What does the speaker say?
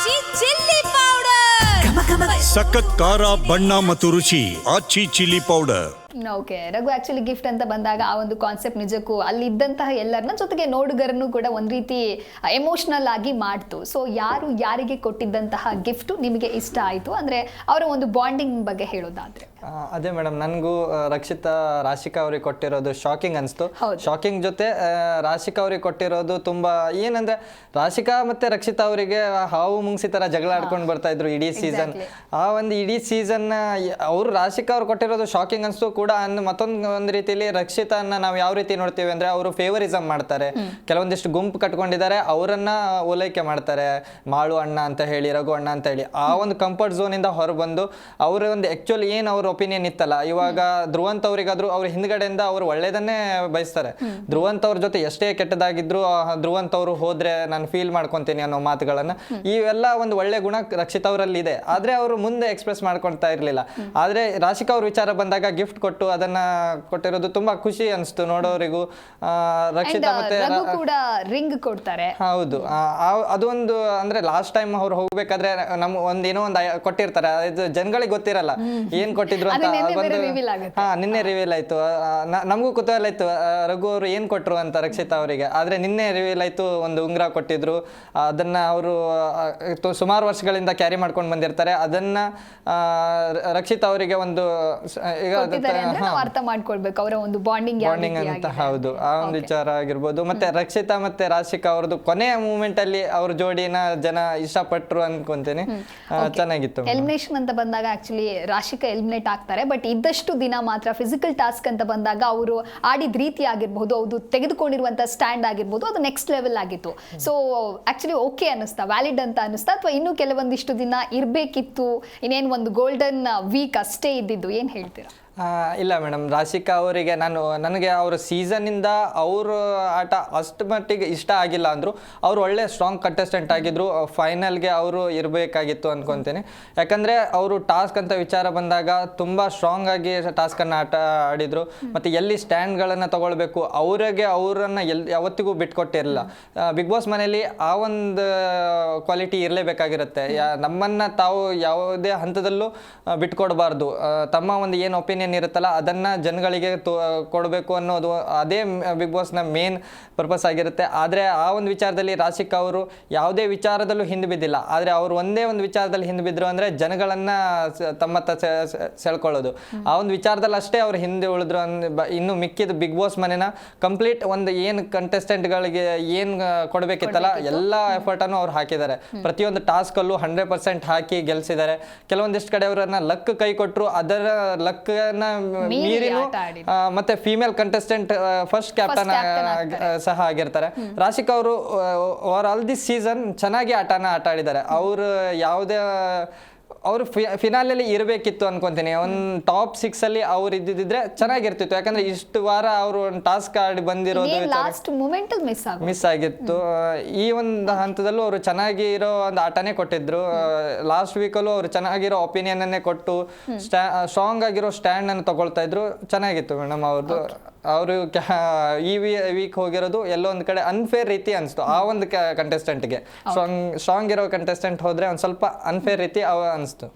ಆಚಿ chilli powder ಸಖತ್ ಖಾರ ಬಣ್ಣ ಮತ್ತು ರುಚಿ Aachi chilli powder. Okay, Raghu actually gift ಅಂತ ಬಂದಾಗ ಆ ಒಂದು ಕಾನ್ಸೆಪ್ಟ್ ನಿಜಕ್ಕೂ ಅಲ್ಲಿದ್ದಂತಹ ಎಲ್ಲರನ್ನ ಜೊತೆಗೆ ನೋಡುಗರನ್ನು ಕೂಡ ಒಂದ್ ರೀತಿ ಎಮೋಷನಲ್ ಆಗಿ ಮಾಡ್ತು. ಸೊ ಯಾರು ಯಾರಿಗೆ ಕೊಟ್ಟಿದ್ದಂತಹ ಗಿಫ್ಟ್ ನಿಮಗೆ ಇಷ್ಟ ಆಯ್ತು ಅಂದ್ರೆ ಅವರ ಒಂದು ಬಾಂಡಿಂಗ್ ಬಗ್ಗೆ ಹೇಳೋದಾದ್ರೆ? ಅದೇ ಮೇಡಮ್, ನನಗೂ ರಾಶಿಕಾ ಅವ್ರಿಗೆ ಕೊಟ್ಟಿರೋದು ಶಾಕಿಂಗ್ ಅನಿಸ್ತು. ಶಾಕಿಂಗ್ ಜೊತೆ ರಾಶಿಕಾ ಅವ್ರಿಗೆ ಕೊಟ್ಟಿರೋದು ತುಂಬಾ ಏನಂದ್ರೆ, ರಾಶಿಕಾ ಮತ್ತೆ ರಕ್ಷಿತಾ ಅವರಿಗೆ ಹಾವು ಮುಂಗ್ಸಿ ತರ ಜಗಳ ಆಡ್ಕೊಂಡು ಬರ್ತಾ ಇದ್ರು ಇಡೀ ಸೀಸನ್. ಆ ಒಂದು ಇಡೀ ಸೀಸನ್ ಅವರು ರಾಶಿಕಾ ಅವ್ರು ಕೊಟ್ಟಿರೋದು ಶಾಕಿಂಗ್ ಅನಿಸ್ತು ಕೂಡ. ಮತ್ತೊಂದು ರೀತಿಯಲ್ಲಿ ರಕ್ಷಿತಾನ ನಾವು ಯಾವ ರೀತಿ ನೋಡ್ತೀವಿ ಅಂದ್ರೆ, ಅವರು ಫೇವರಿಸಮ್ ಮಾಡ್ತಾರೆ. ಕೆಲವೊಂದಿಷ್ಟು ಗುಂಪು ಕಟ್ಕೊಂಡಿದ್ದಾರೆ, ಅವರನ್ನ ಓಲೈಕೆ ಮಾಡ್ತಾರೆ. ಮಾಳು ಅಣ್ಣ ಅಂತ ಹೇಳಿ, ರಘು ಅಣ್ಣ ಅಂತ ಹೇಳಿ. ಆ ಒಂದು ಕಂಫರ್ಟ್ ಝೋನ್ ಇಂದ ಹೊರಬಂದು ಅವರ ಒಂದು ಆಕ್ಚುಲಿ ಏನ್ ಅವ್ರ ಒಪಿನಿಯನ್ ಇತ್ತಲ್ಲ, ಇವಾಗ ಧ್ರುವಂತ್ ಅವರಿಗಾದ್ರು ಅವ್ರ ಹಿಂದ್ಗಡೆಯಿಂದ ಅವ್ರು ಒಳ್ಳೇದನ್ನೇ ಬಯಸ್ತಾರೆ. ಧ್ರುವಂತ್ ಅವ್ರ ಜೊತೆ ಎಷ್ಟೇ ಕೆಟ್ಟದಾಗಿದ್ರು ಧ್ರುವಂತ್ ಅವರು ಹೋದ್ರೆ ನಾನು ಫೀಲ್ ಮಾಡ್ಕೊಂತೀನಿ ಅನ್ನೋ ಮಾತುಗಳನ್ನ, ಇವೆಲ್ಲ ಒಂದು ಒಳ್ಳೆ ಗುಣ ರಕ್ಷಿತಾ ಅವರಲ್ಲಿ ಇದೆ. ಆದ್ರೆ ಅವರು ಮುಂದೆ ಎಕ್ಸ್ಪ್ರೆಸ್ ಮಾಡ್ಕೊಳ್ತಾ ಇರ್ಲಿಲ್ಲ. ಆದ್ರೆ ರಾಶಿಕಾ ಅವ್ರ ವಿಚಾರ ಬಂದಾಗ ಗಿಫ್ಟ್ ಕೊಟ್ಟು ಅದನ್ನ ಕೊಟ್ಟಿರೋದು ತುಂಬಾ ಖುಷಿ ಅನಿಸ್ತು ನೋಡೋರಿಗೂ. ರಕ್ಷಿತಾ ಮತ್ತೆ ಕೂಡ ರಿಂಗ್ ಕೊಡ್ತಾರೆ. ಹೌದು, ಅದೊಂದು ಅಂದ್ರೆ ಲಾಸ್ಟ್ ಟೈಮ್ ಅವ್ರು ಹೋಗ್ಬೇಕಾದ್ರೆ ಏನೋ ಒಂದು ಕೊಟ್ಟಿರ್ತಾರೆ, ಇದು ಜನಗಳಿಗೆ ಗೊತ್ತಿರಲ್ಲ ಏನ್ ಕೊಟ್ಟಿದ್ರು ಅಂತ. ನಿನ್ನೆ ರಿವೀಲ್ ಆಯ್ತು. ನಮಗೂ ಕುತೂಹಲ ಇತ್ತು ರಘು ಅವರು ಏನ್ ಕೊಟ್ರು ಅಂತ ರಕ್ಷಿತಾ ಅವರಿಗೆ. ಆದ್ರೆ ನಿನ್ನೆ ರಿವೀಲ್ ಆಯ್ತು, ಒಂದು ಉಂಗುರ ಕೊಟ್ಟಿದ್ರು. ಅದನ್ನ ಅವರು ಸುಮಾರು ವರ್ಷಗಳಿಂದ ಕ್ಯಾರಿ ಮಾಡ್ಕೊಂಡು ಬಂದಿರ್ತಾರೆ. ಅದನ್ನ ರಕ್ಷಿತಾ ಅವರಿಗೆ ಒಂದು ಅರ್ಥ ಮಾಡ್ಕೊಳ್ಬೇಕು ಅವರ ಒಂದು ಬಾಂಡಿಂಗ್ ಅಂತ. ಹೌದು, ಆ ಒಂದು ವಿಚಾರ ಆಗಿರ್ಬೋದು. ಮತ್ತೆ ರಕ್ಷಿತಾ ಮತ್ತೆ ರಾಶಿಕಾ ಅವ್ರದ್ದು ಕೊನೆಯ ಮೂಮೆಂಟ್ ಅಲ್ಲಿ ಅವ್ರ ಜೋಡಿನ ಜನ ಇಷ್ಟಪಟ್ರು ಅನ್ಕೊಂತೀನಿ. ಚೆನ್ನಾಗಿತ್ತು. ಎಲಿಮಿನೇಷನ್ ಅಂತ ಬಂದಾಗ ಆಕ್ಚುಲಿ ರಾಶಿಕಾ ಎಲಿಮಿನೇಟ್ ಆಗ್ತಾರೆ. ಬಟ್ ಇದ್ದಷ್ಟು ದಿನ ಮಾತ್ರ ಫಿಸಿಕಲ್ ಟಾಸ್ಕ್ ಅಂತ ಬಂದಾಗ ಅವರು ಆಡಿದ ರೀತಿ ಆಗಿರ್ಬಹುದು, ಅದು ತೆಗೆದುಕೊಂಡಿರುವಂತ ಸ್ಟ್ಯಾಂಡ್ ಆಗಿರ್ಬೋದು, ಅದು ನೆಕ್ಸ್ಟ್ ಲೆವೆಲ್ ಆಗಿತ್ತು. ಸೊ ಆಕ್ಚುಲಿ ಓಕೆ ಅನ್ನಿಸ್ತಾ, ವ್ಯಾಲಿಡ್ ಅಂತ ಅನ್ನಿಸ್ತಾ, ಅಥವಾ ಇನ್ನೂ ಕೆಲವೊಂದಿಷ್ಟು ದಿನ ಇರ್ಬೇಕಿತ್ತು, ಇನ್ನೇನು ಒಂದು ಗೋಲ್ಡನ್ ವೀಕ್ ಅಷ್ಟೇ ಇದ್ದಿದ್ದು, ಏನ್ ಹೇಳ್ತೀರಾ? ಇಲ್ಲ ಮೇಡಮ್, ರಾಶಿಕಾ ಅವರಿಗೆ ನನಗೆ ಅವ್ರ ಸೀಸನ್ನಿಂದ ಅವರು ಆಟ ಅಷ್ಟು ಮಟ್ಟಿಗೆ ಇಷ್ಟ ಆಗಿಲ್ಲ ಅಂದರು. ಅವರು ಒಳ್ಳೆ ಸ್ಟ್ರಾಂಗ್ ಕಂಟೆಸ್ಟೆಂಟ್ ಆಗಿದ್ರು. ಫೈನಲ್ಗೆ ಅವರು ಇರಬೇಕಾಗಿತ್ತು ಅನ್ಕೊತೀನಿ. ಯಾಕಂದರೆ ಅವರು ಟಾಸ್ಕ್ ಅಂತ ವಿಚಾರ ಬಂದಾಗ ತುಂಬ ಸ್ಟ್ರಾಂಗ್ ಆಗಿ ಟಾಸ್ಕನ್ನು ಆಡಿದರು. ಮತ್ತು ಎಲ್ಲಿ ಸ್ಟ್ಯಾಂಡ್ಗಳನ್ನು ತಗೊಳ್ಬೇಕು ಅವರನ್ನು ಯಾವತ್ತಿಗೂ ಬಿಟ್ಕೊಟ್ಟಿರಲಿಲ್ಲ. ಬಿಗ್ ಬಾಸ್ ಮನೆಯಲ್ಲಿ ಆ ಒಂದು ಕ್ವಾಲಿಟಿ ಇರಲೇಬೇಕಾಗಿರುತ್ತೆ. ನಮ್ಮನ್ನು ತಾವು ಯಾವುದೇ ಹಂತದಲ್ಲೂ ಬಿಟ್ಕೊಡ್ಬಾರ್ದು. ತಮ್ಮ ಒಂದು ಏನು ಒಪಿನಿಯನ್ ಇರುತ್ತಲ್ಲ ಅದನ್ನ ಜನಗಳಿಗೆ ಕೊಡಬೇಕು ಅನ್ನೋದು ಅದೇ ಬಿಗ್ ಬಾಸ್ ನ ಮೇನ್ ಪರ್ಪಸ್ ಆಗಿರುತ್ತೆ. ಆದ್ರೆ ಆ ಒಂದು ವಿಚಾರದಲ್ಲಿ ರಾಶಿಕಾ ಅವರು ಯಾವುದೇ ವಿಚಾರದಲ್ಲೂ ಹಿಂದೆ ಬಿದ್ದಿಲ್ಲ. ಆದ್ರೆ ಅವರು ಒಂದೇ ಒಂದು ವಿಚಾರದಲ್ಲಿ ಹಿಂದೆ ಬಿದ್ರು ಅಂದ್ರೆ ಜನಗಳನ್ನ ತಮ್ಮತ್ತ ಸೆಳ್ಕೊಳ್ಳೋದು. ಆ ಒಂದು ವಿಚಾರದಲ್ಲಿ ಅಷ್ಟೇ ಅವ್ರು ಹಿಂದೆ ಉಳಿದ್ರು. ಇನ್ನು ಮಿಕ್ಕಿದ ಬಿಗ್ ಬಾಸ್ ಮನೆನ ಕಂಪ್ಲೀಟ್ ಒಂದು ಏನು ಕಂಟೆಸ್ಟೆಂಟ್ಗಳಿಗೆ ಏನ್ ಕೊಡಬೇಕಿತ್ತಲ್ಲ ಎಲ್ಲ ಎಫರ್ಟ್ ಅನ್ನು ಅವ್ರು ಹಾಕಿದ್ದಾರೆ. ಪ್ರತಿಯೊಂದು ಟಾಸ್ಕ್ ಅಲ್ಲೂ 100% ಹಾಕಿ ಗೆಲ್ಸಿದ್ದಾರೆ. ಕೆಲವೊಂದಿಷ್ಟು ಕಡೆ ಅವರನ್ನ ಲಕ್ ಕೈ ಕೊಟ್ಟರು, ಅದರ ಲಕ್ ಮೀರಿನು ಮತ್ತೆ ಫೀಮೇಲ್ ಕಂಟೆಸ್ಟೆಂಟ್ ಫಸ್ಟ್ ಕ್ಯಾಪ್ಟನ್ ಸಹ ಆಗಿರ್ತಾರೆ. ರಾಶಿಕಾ ಅವರು ಓವರ್ ಆಲ್ ದಿಸ್ ಸೀಸನ್ ಚೆನ್ನಾಗಿ ಆಟ ಆಡಿದ್ದಾರೆ. ಅವರು ಯಾವುದೇ ಅವರು ಫಿನಾಲಲ್ಲಿ ಇರಬೇಕಿತ್ತು ಅನ್ಕೊಂತೀನಿ. ಒಂದು ಟಾಪ್ 6 ಅಲ್ಲಿ ಅವ್ರು ಇದ್ದಿದ್ರೆ ಚೆನ್ನಾಗಿರ್ತಿತ್ತು. ಯಾಕಂದ್ರೆ ಇಷ್ಟು ವಾರ ಅವರು ಒಂದು ಟಾಸ್ಕ್ ಆಡಿ ಬಂದಿರೋದು ಮಿಸ್ ಆಗಿತ್ತು. ಈ ಒಂದು ಹಂತದಲ್ಲೂ ಅವರು ಚೆನ್ನಾಗಿ ಇರೋ ಒಂದು ಆಟನೇ ಕೊಟ್ಟಿದ್ರು. ಲಾಸ್ಟ್ ವೀಕಲ್ಲೂ ಅವರು ಚೆನ್ನಾಗಿರೋ ಒಪಿನಿಯನ್ ಅನ್ನೇ ಕೊಟ್ಟು ಸ್ಟ್ರಾಂಗ್ ಆಗಿರೋ ಸ್ಟ್ಯಾಂಡ್ ಅನ್ನು ತಗೊಳ್ತಾ ಇದ್ರು. ಚೆನ್ನಾಗಿತ್ತು ಮೇಡಮ್ ಅವ್ರದ್ದು. ಅವರು ಈ ವೀಕ್ ಹೋಗಿರೋದು ಎಲ್ಲೋ ಒಂದು ಕಡೆ ಅನ್ಫೇರ್ ರೀತಿ ಅನಿಸ್ತು. ಆ ಒಂದು ಕಂಟೆಸ್ಟೆಂಟ್ಗೆ ಸ್ಟ್ರಾಂಗ್ ಇರೋ ಕಂಟೆಸ್ಟೆಂಟ್ ಹೋದ್ರೆ ಒಂದು ಸ್ವಲ್ಪ ಅನ್ಫೇರ್ ರೀತಿ ಅನಿಸ್ತು.